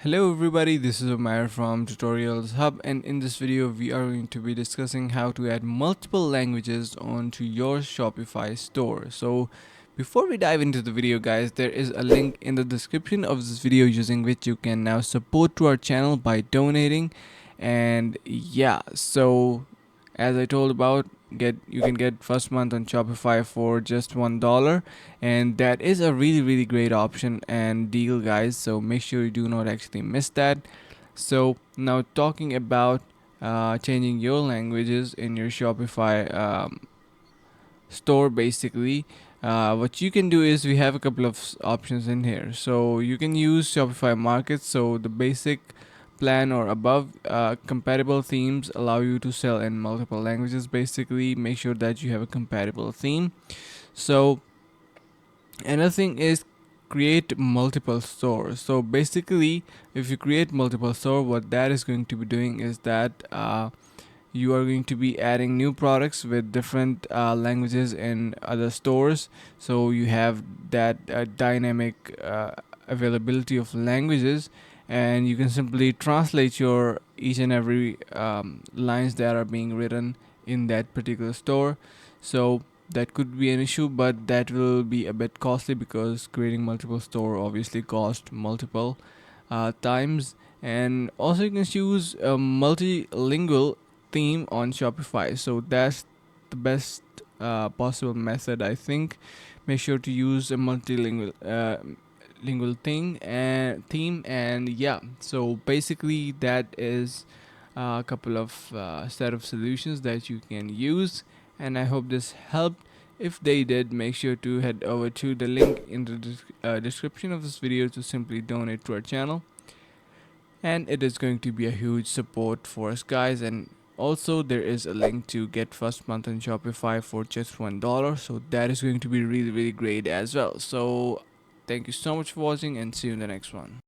Hello everybody, this is Omar from Tutorials Hub, and in this video we are going to be discussing how to add multiple languages onto your Shopify store. So before we dive into the video guys, there is a link in the description of this video using which you can now support to our channel by donating. And yeah, so as I told about, get you can get first month on Shopify for just $1, and that is a really great option and deal guys, so make sure you do not actually miss that. So now talking about changing your languages in your Shopify store, basically what you can do is we have a couple of options in here. So you can use Shopify Markets. So the basic plan or above, compatible themes allow you to sell in multiple languages. Basically make sure that you have a compatible theme. So another thing is create multiple stores. So basically if you create multiple store, what that is going to be doing is that you are going to be adding new products with different languages in other stores. So you have that dynamic availability of languages, and you can simply translate your each and every lines that are being written in that particular store. So that could be an issue, but that will be a bit costly because creating multiple store obviously cost multiple times. And also you can choose a multilingual theme on Shopify. So that's the best possible method, I think. Make sure to use a multilingual lingual thing and theme. And yeah, so basically that is a couple of set of solutions that you can use, and I hope this helped. If they did, make sure to head over to the link in the description of this video to simply donate to our channel, and it is going to be a huge support for us guys. And also there is a link to get first month on Shopify for just $1, so that is going to be really great as well. So thank you so much for watching, and see you in the next one.